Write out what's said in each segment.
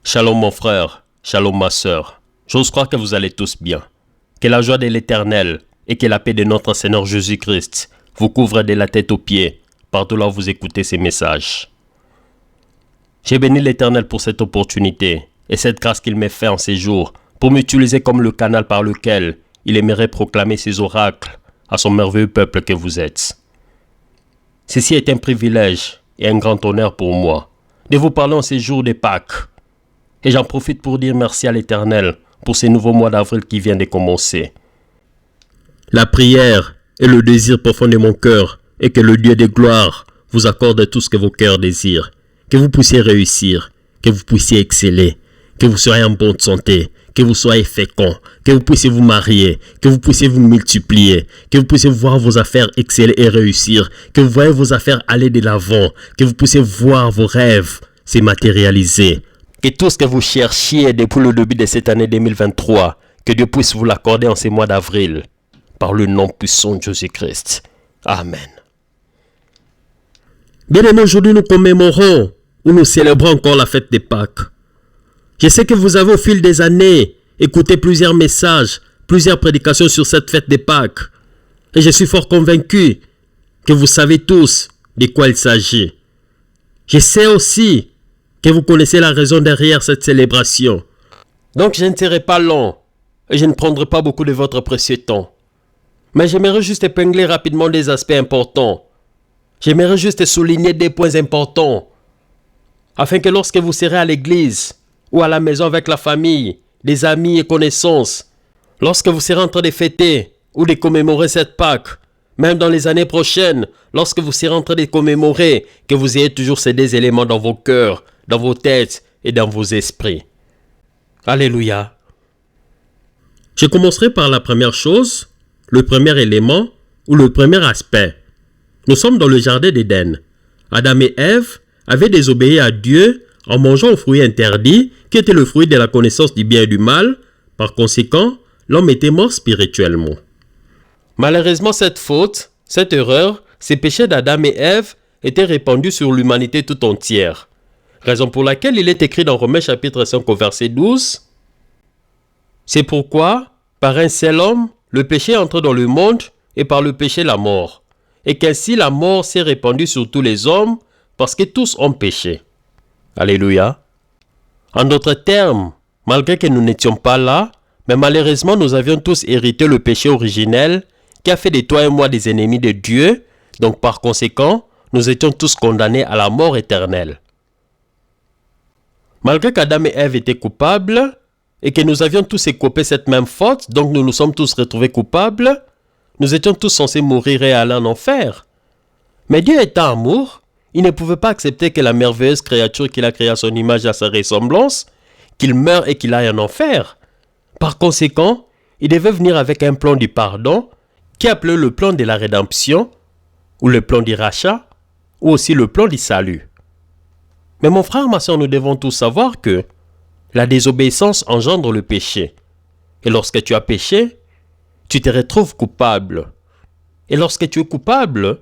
Shalom mon frère, shalom ma sœur. J'ose croire que vous allez tous bien. Que la joie de l'Éternel et que la paix de notre Seigneur Jésus-Christ vous couvre de la tête aux pieds, partout là où vous écoutez ces messages. J'ai béni l'Éternel pour cette opportunité et cette grâce qu'il m'a fait en ces jours pour m'utiliser comme le canal par lequel il aimerait proclamer ses oracles à son merveilleux peuple que vous êtes. Ceci est un privilège et un grand honneur pour moi de vous parler en ces jours de Pâques. Et j'en profite pour dire merci à l'Éternel pour ces nouveaux mois d'avril qui viennent de commencer. La prière et le désir profond de mon cœur est que le Dieu de gloire vous accorde tout ce que vos cœurs désirent. Que vous puissiez réussir, que vous puissiez exceller, que vous soyez en bonne santé, que vous soyez fécond, que vous puissiez vous marier, que vous puissiez vous multiplier, que vous puissiez voir vos affaires exceller et réussir, que vous voyez vos affaires aller de l'avant, que vous puissiez voir vos rêves se matérialiser. Que tout ce que vous cherchiez depuis le début de cette année 2023, que Dieu puisse vous l'accorder en ces mois d'avril, par le nom puissant de Jésus-Christ. Amen. Bien aimés, aujourd'hui nous commémorons ou nous célébrons encore la fête des Pâques. Je sais que vous avez au fil des années écouté plusieurs messages, plusieurs prédications sur cette fête des Pâques. Et je suis fort convaincu que vous savez tous de quoi il s'agit. Je sais aussi que vous connaissez la raison derrière cette célébration. Donc je ne serai pas long et je ne prendrai pas beaucoup de votre précieux temps. Mais j'aimerais juste épingler rapidement des aspects importants. J'aimerais juste souligner des points importants afin que lorsque vous serez à l'église ou à la maison avec la famille, des amis et connaissances, lorsque vous serez en train de fêter ou de commémorer cette Pâques, même dans les années prochaines, lorsque vous serez en train de commémorer, que vous ayez toujours ces deux éléments dans vos cœurs, dans vos têtes et dans vos esprits. Alléluia. Je commencerai par la première chose, le premier élément ou le premier aspect. Nous sommes dans le jardin d'Éden. Adam et Ève avaient désobéi à Dieu en mangeant au fruit interdit qui était le fruit de la connaissance du bien et du mal. Par conséquent, l'homme était mort spirituellement. Malheureusement, cette faute, cette erreur, ces péchés d'Adam et Ève étaient répandus sur l'humanité tout entière. Raison pour laquelle il est écrit dans Romains chapitre 5 au verset 12. C'est pourquoi, par un seul homme, le péché entre dans le monde et par le péché la mort. Et qu'ainsi la mort s'est répandue sur tous les hommes parce que tous ont péché. Alléluia. En d'autres termes, malgré que nous n'étions pas là, mais malheureusement nous avions tous hérité le péché originel qui a fait de toi et moi des ennemis de Dieu. Donc par conséquent, nous étions tous condamnés à la mort éternelle. Malgré qu'Adam et Ève étaient coupables et que nous avions tous écopé cette même faute, donc nous nous sommes tous retrouvés coupables, nous étions tous censés mourir et aller en enfer. Mais Dieu étant amour, il ne pouvait pas accepter que la merveilleuse créature qu'il a créée à son image et à sa ressemblance, qu'il meure et qu'il aille en enfer. Par conséquent, il devait venir avec un plan du pardon qui est appelé le plan de la rédemption ou le plan du rachat ou aussi le plan du salut. Mais mon frère, ma soeur, nous devons tous savoir que la désobéissance engendre le péché. Et lorsque tu as péché, tu te retrouves coupable. Et lorsque tu es coupable,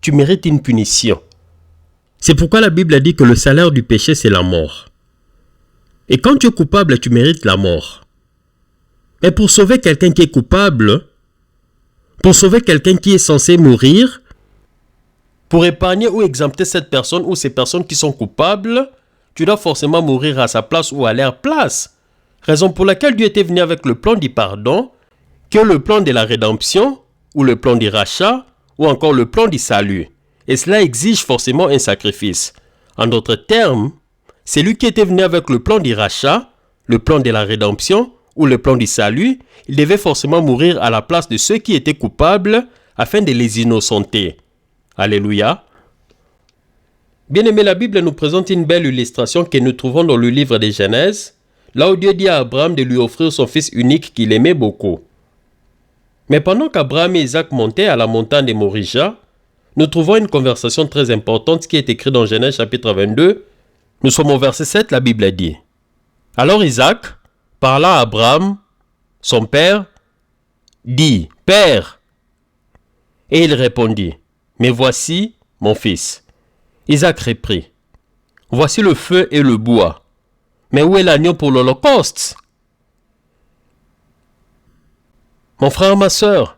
tu mérites une punition. C'est pourquoi la Bible dit que le salaire du péché, c'est la mort. Et quand tu es coupable, tu mérites la mort. Mais pour sauver quelqu'un qui est coupable, pour sauver quelqu'un qui est censé mourir, pour épargner ou exempter cette personne ou ces personnes qui sont coupables, tu dois forcément mourir à sa place ou à leur place. Raison pour laquelle Dieu était venu avec le plan du pardon, qui est le plan de la rédemption, ou le plan du rachat, ou encore le plan du salut. Et cela exige forcément un sacrifice. En d'autres termes, c'est lui qui était venu avec le plan du rachat, le plan de la rédemption, ou le plan du salut, il devait forcément mourir à la place de ceux qui étaient coupables afin de les innocenter. Alléluia. Bien-aimé, la Bible nous présente une belle illustration que nous trouvons dans le livre de Genèse, là où Dieu dit à Abraham de lui offrir son fils unique qu'il aimait beaucoup. Mais pendant qu'Abraham et Isaac montaient à la montagne de Morija, nous trouvons une conversation très importante qui est écrite dans Genèse chapitre 22. Nous sommes au verset 7, la Bible dit. Alors Isaac, parlant à Abraham, son père, dit, « Père !» Et il répondit, « Mais voici mon fils. » Isaac reprit, « Voici le feu et le bois. Mais où est l'agneau pour l'holocauste ?» Mon frère, ma sœur,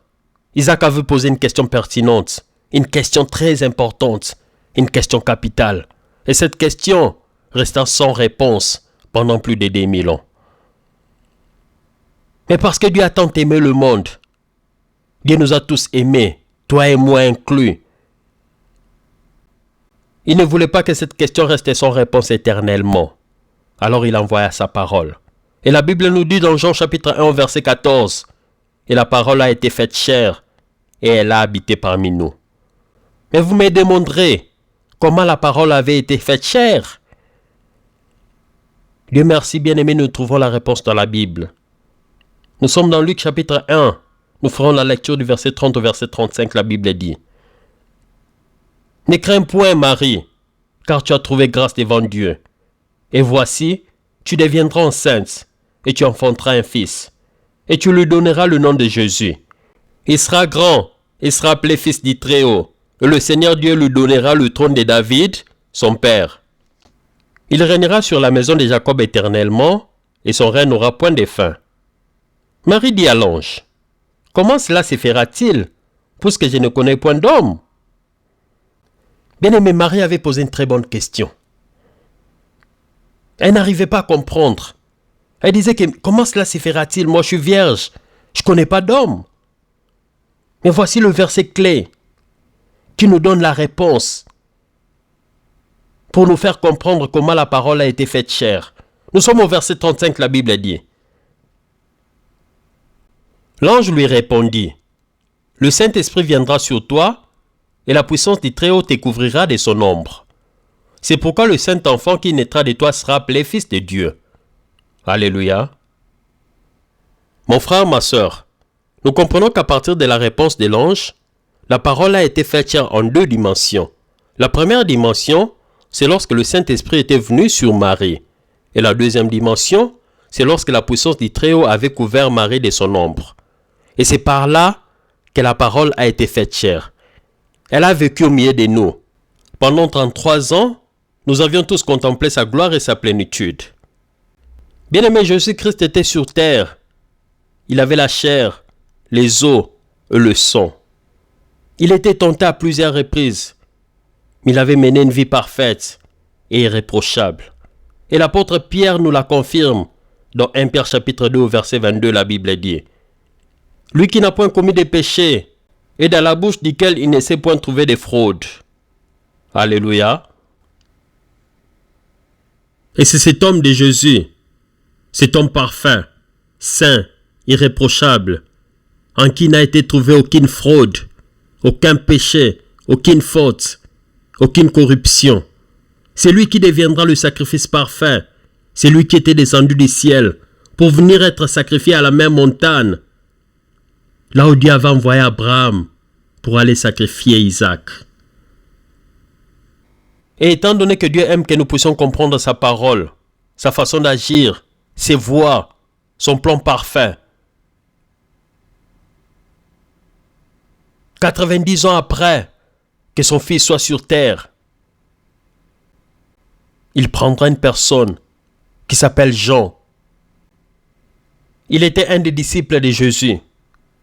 Isaac avait posé une question pertinente, une question très importante, une question capitale. Et cette question resta sans réponse pendant plus de 2000 ans. Mais parce que Dieu a tant aimé le monde, Dieu nous a tous aimés, toi et moi inclus. Il ne voulait pas que cette question reste sans réponse éternellement. Alors il envoya sa parole. Et la Bible nous dit dans Jean chapitre 1 verset 14, « Et la parole a été faite chair, et elle a habité parmi nous. » Mais vous me demanderez comment la parole avait été faite chair. Dieu merci, bien-aimés, nous trouvons la réponse dans la Bible. Nous sommes dans Luc chapitre 1. Nous ferons la lecture du verset 30 au verset 35. La Bible dit, « Ne crains point, Marie, car tu as trouvé grâce devant Dieu. Et voici, tu deviendras enceinte, et tu enfanteras un fils. Et tu lui donneras le nom de Jésus. Il sera grand, il sera appelé fils du Très-Haut. Et le Seigneur Dieu lui donnera le trône de David, son père. Il régnera sur la maison de Jacob éternellement, et son règne n'aura point de fin. » Marie dit à l'ange, « Comment cela se fera-t-il, puisque je ne connais point d'homme ?» Bien-aimé, Marie avait posé une très bonne question. Elle n'arrivait pas à comprendre. Elle disait que comment cela se fera-t-il? Moi je suis vierge, je ne connais pas d'homme. Mais voici le verset clé qui nous donne la réponse pour nous faire comprendre comment la parole a été faite chair. Nous sommes au verset 35, la Bible dit. L'ange lui répondit, « Le Saint-Esprit viendra sur toi, et la puissance du Très-Haut te couvrira de son ombre. C'est pourquoi le Saint-Enfant qui naîtra de toi sera appelé Fils de Dieu. » Alléluia. Mon frère, ma sœur, nous comprenons qu'à partir de la réponse de l'ange, la parole a été faite chair en deux dimensions. La première dimension, c'est lorsque le Saint-Esprit était venu sur Marie. Et la deuxième dimension, c'est lorsque la puissance du Très-Haut avait couvert Marie de son ombre. Et c'est par là que la parole a été faite chair. Elle a vécu au milieu de nous. Pendant 33 ans, nous avions tous contemplé sa gloire et sa plénitude. Bien-aimé, Jésus-Christ était sur terre. Il avait la chair, les os et le sang. Il était tenté à plusieurs reprises, mais il avait mené une vie parfaite et irréprochable. Et l'apôtre Pierre nous la confirme dans 1 Pierre chapitre 2 au verset 22, la Bible dit, « Lui qui n'a point commis de péché, et dans la bouche duquel il ne s'est point trouvé de fraude. » Alléluia. Et c'est cet homme de Jésus, cet homme parfait, saint, irréprochable, en qui n'a été trouvé aucune fraude, aucun péché, aucune faute, aucune corruption. C'est lui qui deviendra le sacrifice parfait. C'est lui qui était descendu du ciel pour venir être sacrifié à la même montagne, là où Dieu avait envoyé Abraham pour aller sacrifier Isaac. Et étant donné que Dieu aime que nous puissions comprendre sa parole, sa façon d'agir, ses voies, son plan parfait, 90 ans après que son fils soit sur terre, il prendra une personne qui s'appelle Jean. Il était un des disciples de Jésus,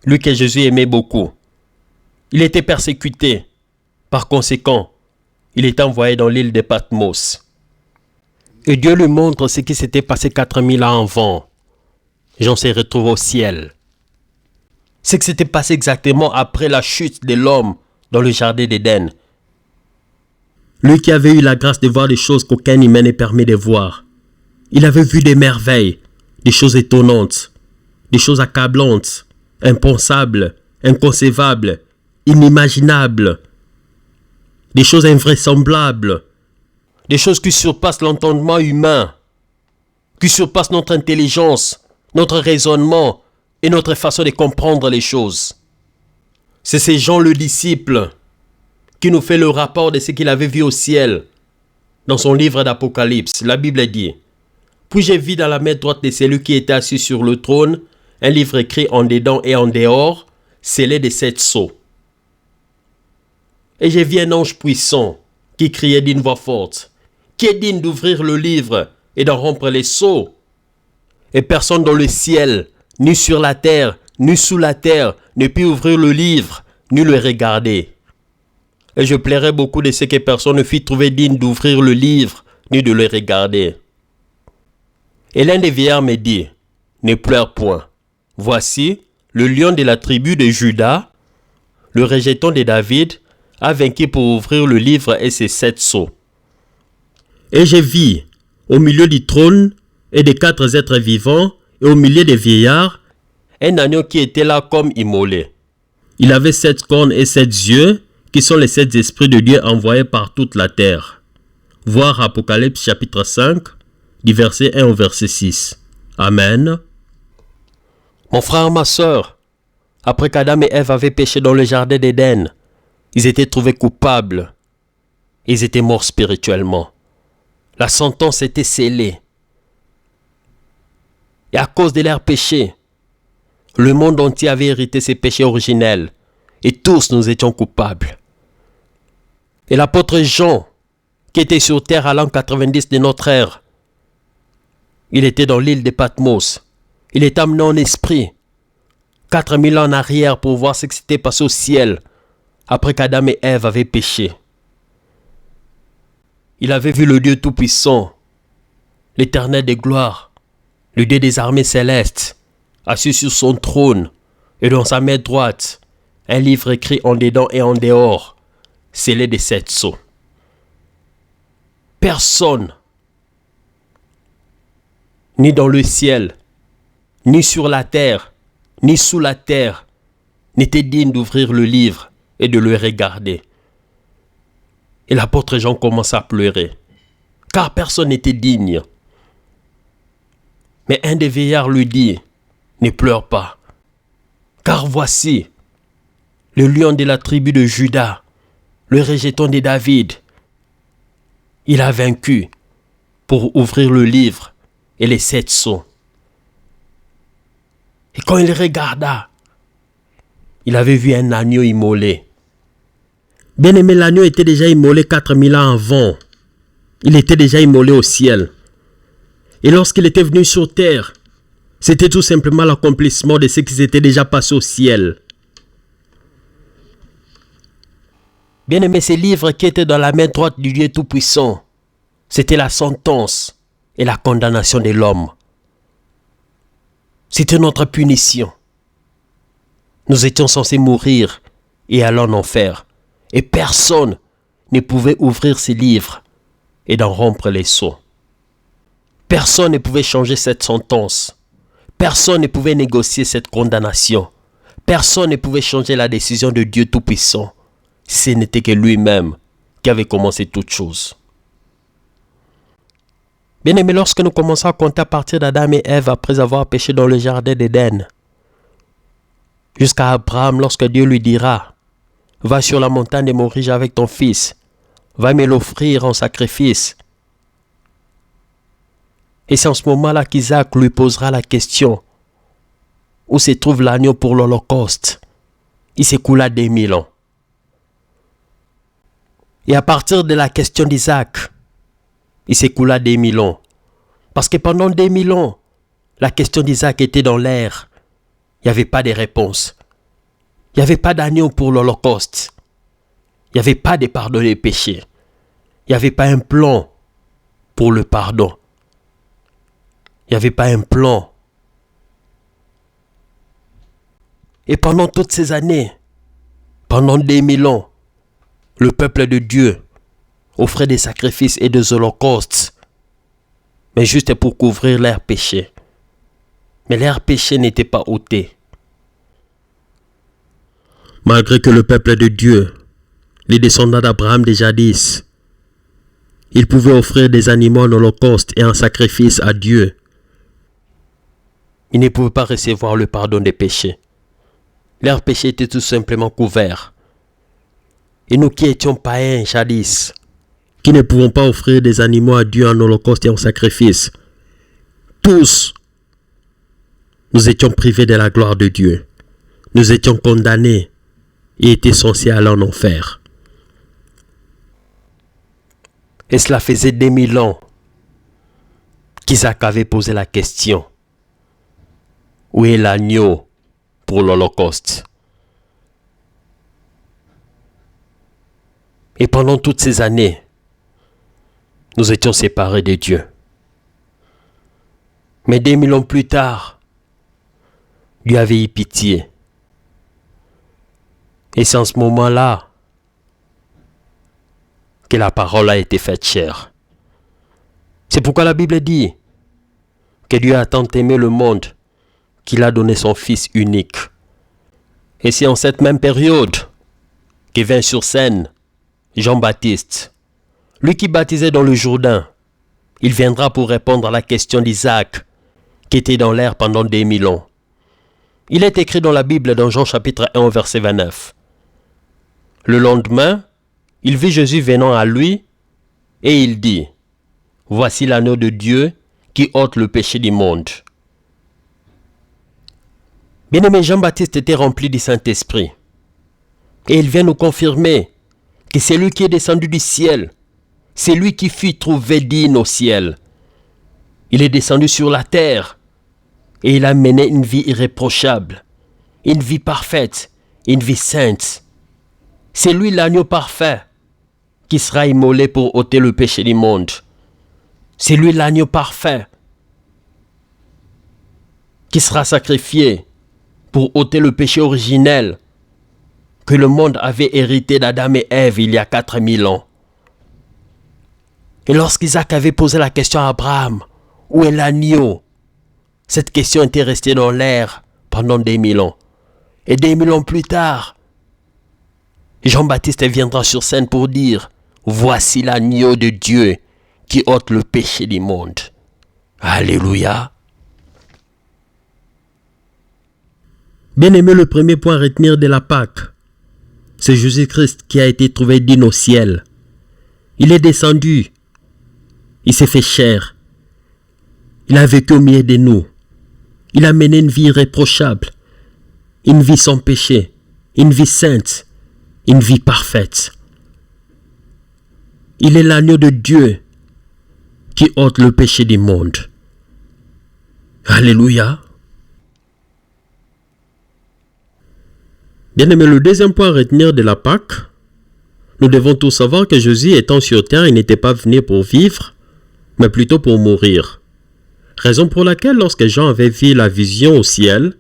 lui que Jésus aimait beaucoup. Il était persécuté. Par conséquent, il est envoyé dans l'île de Patmos. Et Dieu lui montre ce qui s'était passé 4000 ans avant. Jean s'est retrouvé au ciel. Ce qui s'était passé exactement après la chute de l'homme dans le jardin d'Éden. Lui qui avait eu la grâce de voir des choses qu'aucun humain n'est permis de voir. Il avait vu des merveilles, des choses étonnantes, des choses accablantes, impensables, inconcevables, inimaginables, des choses invraisemblables, des choses qui surpassent l'entendement humain, qui surpassent notre intelligence, notre raisonnement et notre façon de comprendre les choses. C'est ce Jean le disciple qui nous fait le rapport de ce qu'il avait vu au ciel. Dans son livre d'Apocalypse, la Bible dit: Puis j'ai vu dans la main droite de celui qui était assis sur le trône un livre écrit en dedans et en dehors, scellé de 7 sceaux. Et j'ai vu un ange puissant qui criait d'une voix forte: Qui est digne d'ouvrir le livre et d'en rompre les sceaux? Et personne dans le ciel, ni sur la terre, ni sous la terre, ne put ouvrir le livre, ni le regarder. Et je plairais beaucoup de ce que personne ne fut trouvé digne d'ouvrir le livre, ni de le regarder. Et l'un des vieillards me dit: Ne pleure point. Voici, le lion de la tribu de Juda, le rejeton de David, a vaincu pour ouvrir le livre et ses 7 sceaux. Et j'ai vu, au milieu du trône et des 4 êtres vivants, et au milieu des vieillards, un agneau qui était là comme immolé. Il avait 7 cornes et 7 yeux, qui sont les 7 esprits de Dieu envoyés par toute la terre. Voir Apocalypse chapitre 5, du verset 1 au verset 6. Amen. Mon frère, ma soeur, après qu'Adam et Ève avaient péché dans le jardin d'Éden, ils étaient trouvés coupables. Ils étaient morts spirituellement. La sentence était scellée. Et à cause de leurs péchés, le monde entier avait hérité ses péchés originels. Et tous nous étions coupables. Et l'apôtre Jean, qui était sur terre à l'an 90 de notre ère, il était dans l'île de Patmos. Il est amené en esprit 4000 ans en arrière pour voir ce qui s'était passé au ciel après qu'Adam et Ève avaient péché. Il avait vu le Dieu Tout-Puissant, l'Éternel des gloires, le Dieu des armées célestes, assis sur son trône et dans sa main droite, un livre écrit en dedans et en dehors, scellé de 7 sceaux. Personne, ni dans le ciel, ni sur la terre, ni sous la terre, n'était digne d'ouvrir le livre et de le regarder. Et l'apôtre Jean commença à pleurer, car personne n'était digne. Mais un des vieillards lui dit: Ne pleure pas, car voici, le lion de la tribu de Juda, le rejeton de David, il a vaincu pour ouvrir le livre et les 7 sceaux. Et quand il regarda, il avait vu un agneau immolé. Bien aimé, l'agneau était déjà immolé 4000 ans avant. Il était déjà immolé au ciel. Et lorsqu'il était venu sur terre, c'était tout simplement l'accomplissement de ce qui s'était déjà passé au ciel. Bien aimé, ces livres qui étaient dans la main droite du Dieu Tout-Puissant, c'était la sentence et la condamnation de l'homme. C'était notre punition. Nous étions censés mourir et aller en enfer. Et personne ne pouvait ouvrir ces livres et d'en rompre les sceaux. Personne ne pouvait changer cette sentence. Personne ne pouvait négocier cette condamnation. Personne ne pouvait changer la décision de Dieu Tout-Puissant. Ce n'était que lui-même qui avait commencé toute chose. Bien aimé, lorsque nous commençons à compter à partir d'Adam et Ève après avoir péché dans le jardin d'Éden, jusqu'à Abraham lorsque Dieu lui dira: Va sur la montagne de Moriah avec ton fils, va me l'offrir en sacrifice. Et c'est en ce moment-là qu'Isaac lui posera la question: où se trouve l'agneau pour l'Holocauste? Il s'écoula 2000 ans. Et à partir de la question d'Isaac, il s'écoula 2000 ans. Parce que pendant 2000 ans, la question d'Isaac était dans l'air. Il n'y avait pas de réponse. Il n'y avait pas d'agneau pour l'Holocauste. Il n'y avait pas de pardon des péchés. Il n'y avait pas un plan pour le pardon. Il n'y avait pas un plan. Et pendant toutes ces années, pendant 2000 ans, le peuple de Dieu offrait des sacrifices et des holocaustes, mais juste pour couvrir leurs péchés. Mais leurs péchés n'étaient pas ôtés. Malgré que le peuple de Dieu, les descendants d'Abraham de jadis, ils pouvaient offrir des animaux en holocauste et en sacrifice à Dieu, ils ne pouvaient pas recevoir le pardon des péchés. Leurs péchés étaient tout simplement couverts. Et nous qui étions païens jadis, qui ne pouvons pas offrir des animaux à Dieu en holocauste et en sacrifice, tous, nous étions privés de la gloire de Dieu. Nous étions condamnés et étaient censés aller en enfer. Et cela faisait 2000 ans qu'Isaac avait posé la question: où est l'agneau pour l'Holocauste? Et pendant toutes ces années, nous étions séparés de Dieu. Mais 2000 ans plus tard, Dieu avait eu pitié. Et c'est en ce moment-là que la parole a été faite chair. C'est pourquoi la Bible dit que Dieu a tant aimé le monde qu'il a donné son Fils unique. Et c'est en cette même période que vint sur scène Jean-Baptiste, lui qui baptisait dans le Jourdain. Il viendra pour répondre à la question d'Isaac, qui était dans l'air pendant 2000 ans. Il est écrit dans la Bible, dans Jean chapitre 1, verset 29. Le lendemain, il vit Jésus venant à lui, et il dit: voici l'agneau de Dieu qui ôte le péché du monde. Bien-aimé, Jean-Baptiste était rempli du Saint-Esprit. Et il vient nous confirmer que c'est lui qui est descendu du ciel. C'est lui qui fut trouvé digne au ciel. Il est descendu sur la terre et il a mené une vie irréprochable, une vie parfaite, une vie sainte. C'est lui l'agneau parfait qui sera immolé pour ôter le péché du monde. C'est lui l'agneau parfait qui sera sacrifié pour ôter le péché originel que le monde avait hérité d'Adam et Ève il y a 4000 ans. Et lorsqu'Isaac avait posé la question à Abraham, où est l'agneau? Cette question était restée dans l'air pendant 2000 ans. Et 2000 ans plus tard, Jean-Baptiste viendra sur scène pour dire: voici l'agneau de Dieu qui ôte le péché du monde. Alléluia. Bien-aimé, le premier point à retenir de la Pâque, c'est Jésus-Christ qui a été trouvé digne au ciel. Il est descendu. Il s'est fait chair. Il a vécu au milieu de nous. Il a mené une vie irréprochable, une vie sans péché, une vie sainte, une vie parfaite. Il est l'agneau de Dieu qui ôte le péché du monde. Alléluia. Bien-aimé, le deuxième point à retenir de la Pâque, nous devons tous savoir que Jésus étant sur terre, il n'était pas venu pour vivre, mais plutôt pour mourir. Raison pour laquelle lorsque Jean avait vu la vision au ciel,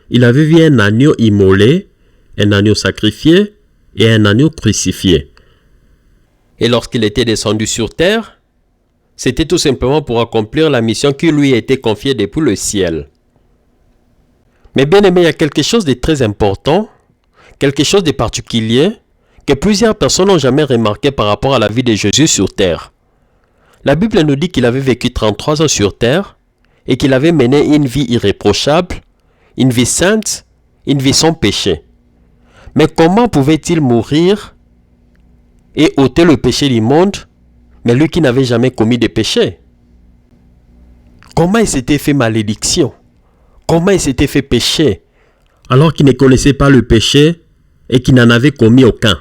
il avait vu un agneau immolé, un agneau sacrifié et un agneau crucifié. Et lorsqu'il était descendu sur terre, c'était tout simplement pour accomplir la mission qui lui était confiée depuis le ciel. Mais bien aimé, il y a quelque chose de très important, quelque chose de particulier, que plusieurs personnes n'ont jamais remarqué par rapport à la vie de Jésus sur terre. La Bible nous dit qu'il avait vécu 33 ans sur terre et qu'il avait mené une vie irréprochable, une vie sainte, une vie sans péché. Mais comment pouvait-il mourir et ôter le péché du monde, mais lui qui n'avait jamais commis de péché? Comment il s'était fait malédiction? Comment il s'était fait péché alors qu'il ne connaissait pas le péché et qu'il n'en avait commis aucun?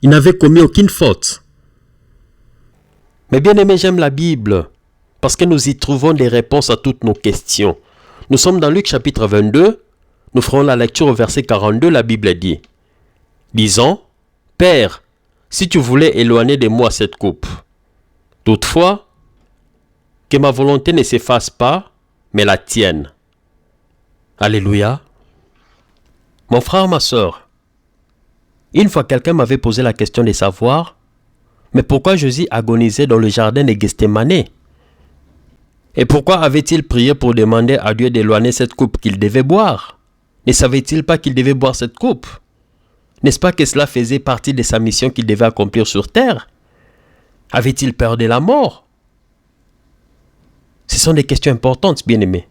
Il n'avait commis aucune faute. Mais bien aimé, j'aime la Bible parce que nous y trouvons des réponses à toutes nos questions. Nous sommes dans Luc chapitre 22. Nous ferons la lecture au verset 42. La Bible dit: disant, Père, si tu voulais éloigner de moi cette coupe, toutefois, que ma volonté ne s'efface pas, mais la tienne. Alléluia. Mon frère, ma soeur, une fois quelqu'un m'avait posé la question de savoir, mais pourquoi Jésus agonisait dans le jardin de Gethsémane? Et pourquoi avait-il prié pour demander à Dieu d'éloigner cette coupe qu'il devait boire? Ne savait-il pas qu'il devait boire cette coupe? N'est-ce pas que cela faisait partie de sa mission qu'il devait accomplir sur terre? Avait-il peur de la mort? Ce sont des questions importantes, bien-aimés.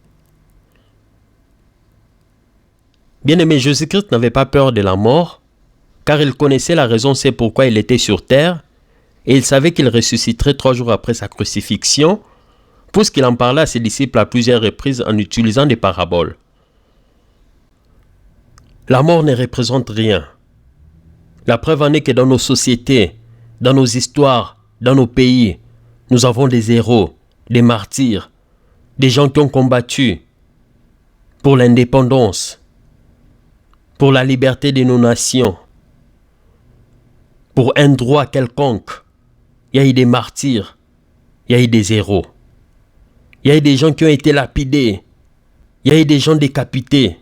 Bien-aimé, Jésus-Christ n'avait pas peur de la mort, car il connaissait la raison, c'est pourquoi il était sur terre, et il savait qu'il ressusciterait 3 jours après sa crucifixion, puisqu'il en parlait à ses disciples à plusieurs reprises en utilisant des paraboles. La mort ne représente rien. La preuve en est que dans nos sociétés, dans nos histoires, dans nos pays, nous avons des héros, des martyrs, des gens qui ont combattu pour l'indépendance, pour la liberté de nos nations, pour un droit quelconque. Il y a eu des martyrs, il y a eu des héros. Il y a eu des gens qui ont été lapidés, il y a eu des gens décapités,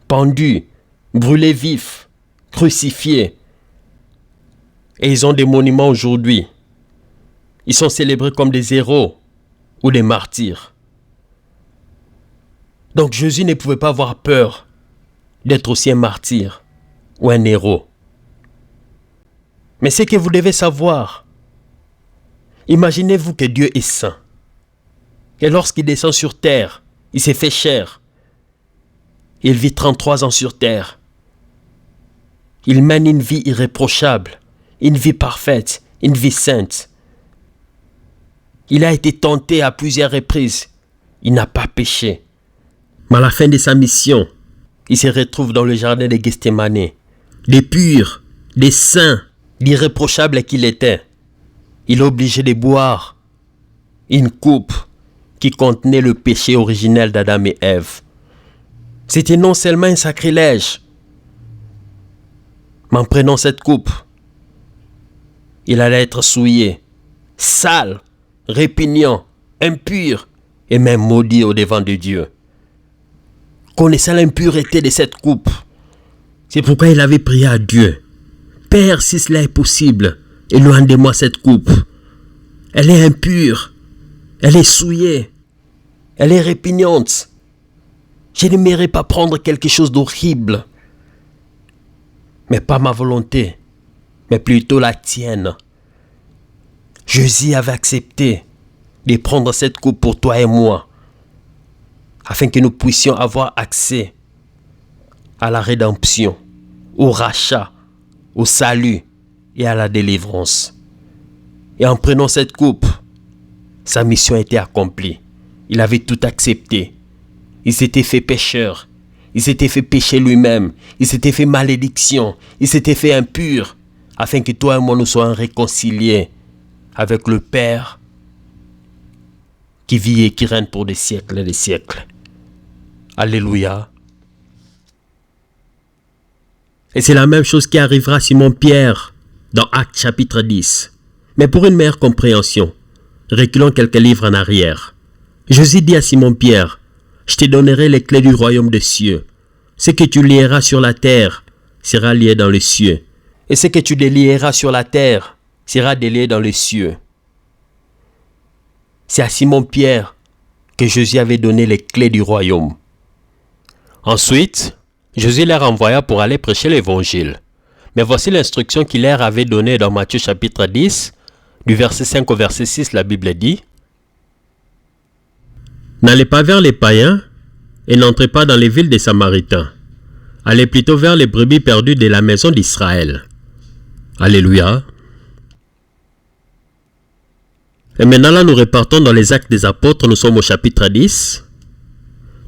pendus, brûlés vifs, crucifiés. Et ils ont des monuments aujourd'hui. Ils sont célébrés comme des héros ou des martyrs. Donc Jésus ne pouvait pas avoir peur d'être aussi un martyr ou un héros. Mais ce que vous devez savoir, imaginez-vous que Dieu est saint. Et lorsqu'il descend sur terre, il s'est fait chair. Il vit 33 ans sur terre. Il mène une vie irréprochable, une vie parfaite, une vie sainte. Il a été tenté à plusieurs reprises. Il n'a pas péché. Mais à la fin de sa mission, il se retrouve dans le jardin de Gethsémani. Des purs, des saints, l'irréprochable qu'il était. Il est obligé de boire une coupe qui contenait le péché originel d'Adam et Ève. C'était non seulement un sacrilège, mais en prenant cette coupe, il allait être souillé, sale, répugnant, impur et même maudit au devant de Dieu. Connaissant l'impureté de cette coupe, c'est pourquoi il avait prié à Dieu. Père, si cela est possible, éloigne de moi cette coupe. Elle est impure, elle est souillée, elle est répugnante. Je n'aimerais pas prendre quelque chose d'horrible, mais pas ma volonté, mais plutôt la tienne. Jésus avait accepté de prendre cette coupe pour toi et moi, afin que nous puissions avoir accès à la rédemption, au rachat, au salut et à la délivrance. Et en prenant cette coupe, sa mission était accomplie. Il avait tout accepté. Il s'était fait pécheur. Il s'était fait pécher lui-même. Il s'était fait malédiction. Il s'était fait impur, afin que toi et moi nous soyons réconciliés avec le Père qui vit et qui règne pour des siècles et des siècles. Alléluia. Et c'est la même chose qui arrivera à Simon-Pierre dans Actes chapitre 10. Mais pour une meilleure compréhension, reculons quelques livres en arrière. Jésus dit à Simon-Pierre, « Je te donnerai les clés du royaume des cieux. Ce que tu lieras sur la terre sera lié dans les cieux. Et ce que tu délieras sur la terre sera délié dans les cieux. » C'est à Simon-Pierre que Jésus avait donné les clés du royaume. Ensuite, Jésus les renvoya pour aller prêcher l'évangile. Mais voici l'instruction qu'il leur avait donnée dans Matthieu chapitre 10, du verset 5 au verset 6, la Bible dit, « N'allez pas vers les païens et n'entrez pas dans les villes des Samaritains. Allez plutôt vers les brebis perdues de la maison d'Israël. » Alléluia. Et maintenant là, nous repartons dans les Actes des Apôtres, nous sommes au chapitre 10.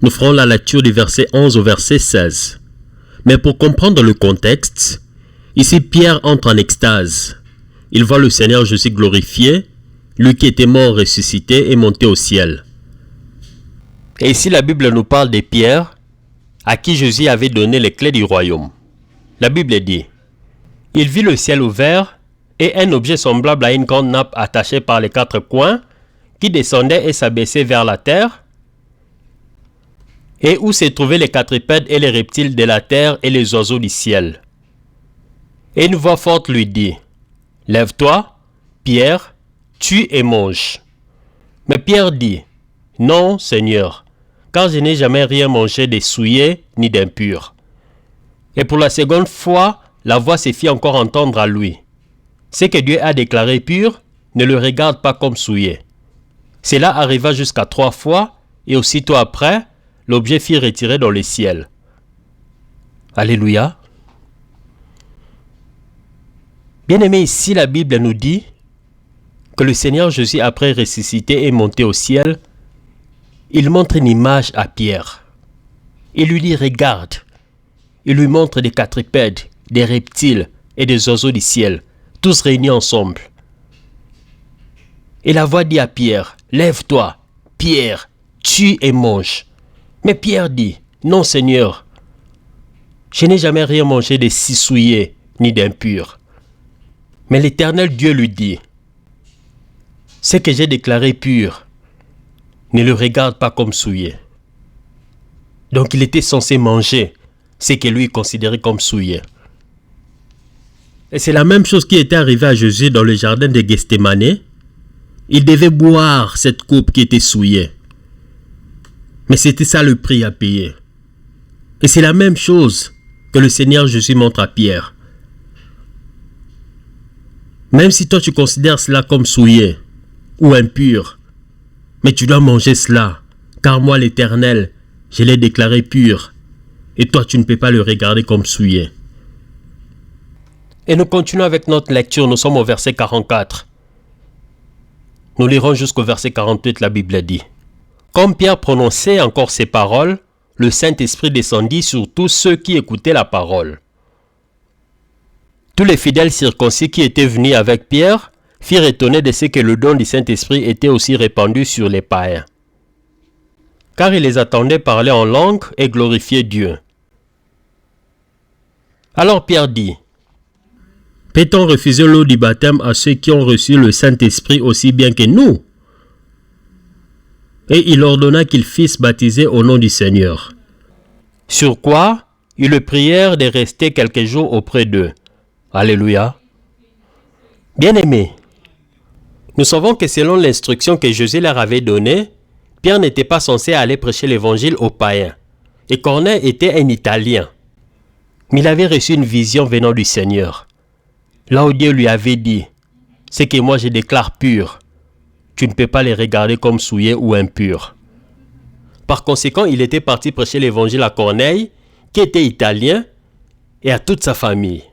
Nous ferons la lecture du verset 11 au verset 16. Mais pour comprendre le contexte, ici Pierre entre en extase. Il voit le Seigneur Jésus glorifié, lui qui était mort, ressuscité et monté au ciel. Et ici la Bible nous parle de Pierre, à qui Jésus avait donné les clés du royaume. La Bible dit, « Il vit le ciel ouvert et un objet semblable à une grande nappe attachée par les 4 coins, qui descendait et s'abaissait vers la terre, et où se trouvaient les quadrupèdes et les reptiles de la terre et les oiseaux du ciel. Et une voix forte lui dit, « Lève-toi, Pierre, tue et mange. » Mais Pierre dit, « Non, Seigneur, car je n'ai jamais rien mangé de souillé ni d'impur. » Et pour la seconde fois, la voix se fit encore entendre à lui. « Ce que Dieu a déclaré pur, ne le regarde pas comme souillé. » Cela arriva jusqu'à 3 fois, et aussitôt après, l'objet fut retiré dans le ciel. Alléluia. Bien-aimés, ici la Bible nous dit que le Seigneur Jésus, après ressuscité et monté au ciel, il montre une image à Pierre. Il lui dit, regarde. Il lui montre des quadrupèdes, des reptiles et des oiseaux du ciel, tous réunis ensemble. Et la voix dit à Pierre, lève-toi, Pierre, tue et mange. Mais Pierre dit, non Seigneur, je n'ai jamais rien mangé de si souillé ni d'impur. Mais l'Éternel Dieu lui dit, ce que j'ai déclaré pur, ne le regarde pas comme souillé. Donc il était censé manger ce que lui considérait comme souillé. Et c'est la même chose qui était arrivée à Jésus dans le jardin de Gethsémane. Il devait boire cette coupe qui était souillée. Mais c'était ça le prix à payer. Et c'est la même chose que le Seigneur Jésus montre à Pierre. Même si toi tu considères cela comme souillé ou impur, mais tu dois manger cela, car moi l'Éternel, je l'ai déclaré pur, et toi tu ne peux pas le regarder comme souillé. Et nous continuons avec notre lecture, nous sommes au verset 44. Nous lirons jusqu'au verset 48, la Bible dit. Comme Pierre prononçait encore ces paroles, le Saint-Esprit descendit sur tous ceux qui écoutaient la parole. Tous les fidèles circoncis qui étaient venus avec Pierre firent étonner de ce que le don du Saint-Esprit était aussi répandu sur les païens. Car ils les attendaient parler en langue et glorifier Dieu. Alors Pierre dit, peut-on refuser l'eau du baptême à ceux qui ont reçu le Saint-Esprit aussi bien que nous? Et il ordonna qu'ils fissent baptiser au nom du Seigneur. Sur quoi, ils le prièrent de rester quelques jours auprès d'eux. Alléluia. Bien-aimés, nous savons que selon l'instruction que Jésus leur avait donnée, Pierre n'était pas censé aller prêcher l'évangile aux païens. Et Corneille était un Italien. Mais il avait reçu une vision venant du Seigneur. Là où Dieu lui avait dit, c'est que moi je déclare pur. Tu ne peux pas les regarder comme souillés ou impurs. Par conséquent, il était parti prêcher l'évangile à Corneille, qui était italien, et à toute sa famille.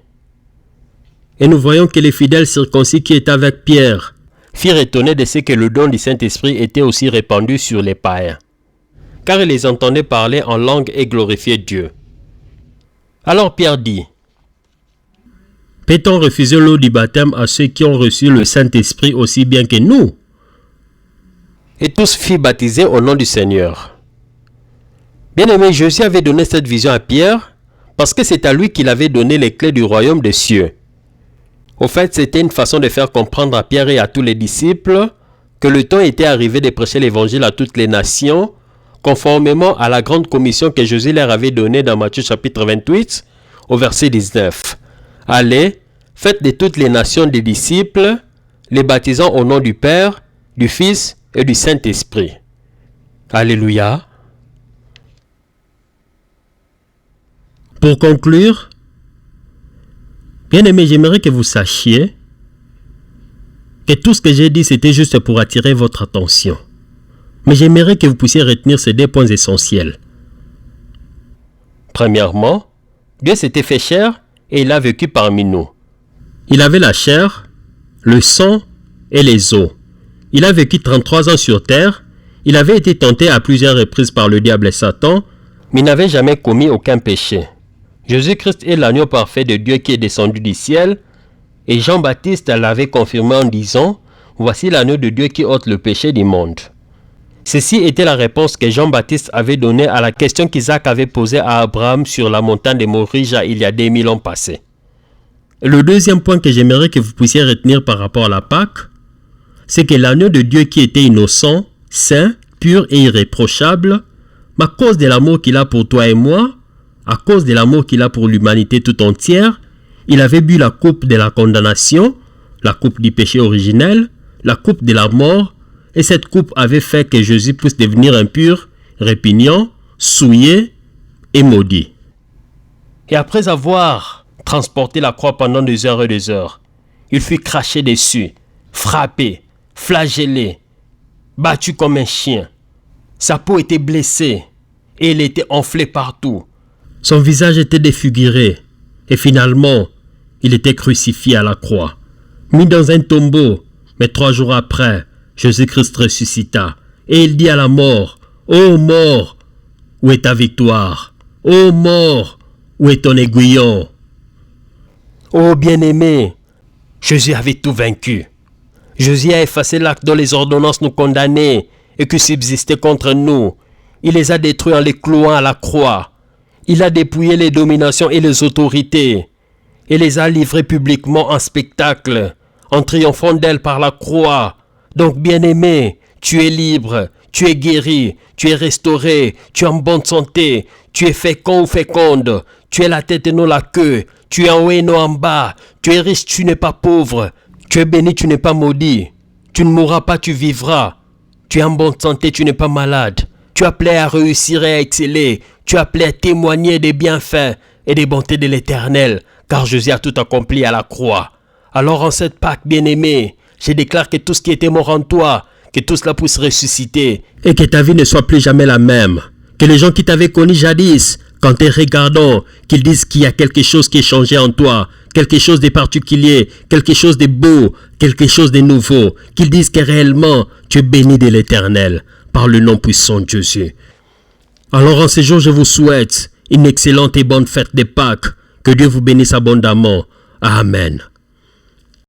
Et nous voyons que les fidèles circoncis qui étaient avec Pierre firent étonner de ce que le don du Saint-Esprit était aussi répandu sur les païens, car ils les entendaient parler en langue et glorifier Dieu. Alors Pierre dit, peut-on refuser l'eau du baptême à ceux qui ont reçu le Saint-Esprit aussi bien que nous? Et tous firent baptiser au nom du Seigneur. Bien-aimé, Jésus avait donné cette vision à Pierre parce que c'est à lui qu'il avait donné les clés du royaume des cieux. Au fait, c'était une façon de faire comprendre à Pierre et à tous les disciples que le temps était arrivé de prêcher l'évangile à toutes les nations, conformément à la grande commission que Jésus leur avait donnée dans Matthieu chapitre 28, au verset 19. Allez, faites de toutes les nations des disciples, les baptisant au nom du Père, du Fils et du Saint-Esprit. Alléluia. Pour conclure, bien-aimés, j'aimerais que vous sachiez que tout ce que j'ai dit, c'était juste pour attirer votre attention. Mais j'aimerais que vous puissiez retenir ces deux points essentiels. Premièrement, Dieu s'était fait chair et il a vécu parmi nous. Il avait la chair, le sang et les os. Il a vécu 33 ans sur terre. Il avait été tenté à plusieurs reprises par le diable et Satan, mais il n'avait jamais commis aucun péché. Jésus-Christ est l'agneau parfait de Dieu qui est descendu du ciel, et Jean-Baptiste l'avait confirmé en disant, « Voici l'agneau de Dieu qui ôte le péché du monde. » Ceci était la réponse que Jean-Baptiste avait donnée à la question qu'Isaac avait posée à Abraham sur la montagne de Morija il y a 2000 ans passés. Le deuxième point que j'aimerais que vous puissiez retenir par rapport à la Pâque, c'est que l'agneau de Dieu qui était innocent, saint, pur et irréprochable, à cause de l'amour qu'il a pour toi et moi, à cause de l'amour qu'il a pour l'humanité tout entière, il avait bu la coupe de la condamnation, la coupe du péché originel, la coupe de la mort, et cette coupe avait fait que Jésus puisse devenir impur, répugnant, souillé et maudit. Et après avoir transporté la croix pendant des heures et des heures, il fut craché dessus, frappé, flagellé, battu comme un chien. Sa peau était blessée et elle était enflée partout. Son visage était défiguré et finalement, il était crucifié à la croix. Mis dans un tombeau, mais 3 jours après, Jésus-Christ ressuscita et il dit à la mort, « Ô mort, où est ta victoire? Ô mort, où est ton aiguillon? » Ô bien-aimé, Jésus avait tout vaincu. Jésus a effacé l'acte dont les ordonnances nous condamnaient et qui subsistaient contre nous. Il les a détruits en les clouant à la croix. Il a dépouillé les dominations et les autorités et les a livrées publiquement en spectacle, en triomphant d'elles par la croix. Donc, bien-aimé, tu es libre, tu es guéri, tu es restauré, tu es en bonne santé, tu es fécond ou féconde, tu es la tête et non la queue, tu es en haut et non en bas, tu es riche, tu n'es pas pauvre, tu es béni, tu n'es pas maudit, tu ne mourras pas, tu vivras, tu es en bonne santé, tu n'es pas malade, tu es appelé à réussir et à exceller, tu es appelé à témoigner des bienfaits et des bontés de l'Éternel, car Jésus a tout accompli à la croix. Alors en cette Pâque, bien-aimé, je déclare que tout ce qui était mort en toi, que tout cela puisse ressusciter et que ta vie ne soit plus jamais la même. Que les gens qui t'avaient connu jadis, quand te regardant, qu'ils disent qu'il y a quelque chose qui est changé en toi, quelque chose de particulier, quelque chose de beau, quelque chose de nouveau, qu'ils disent que réellement tu es béni de l'Éternel par le nom puissant de Jésus. Alors en ce jour, je vous souhaite une excellente et bonne fête de Pâques. Que Dieu vous bénisse abondamment. Amen.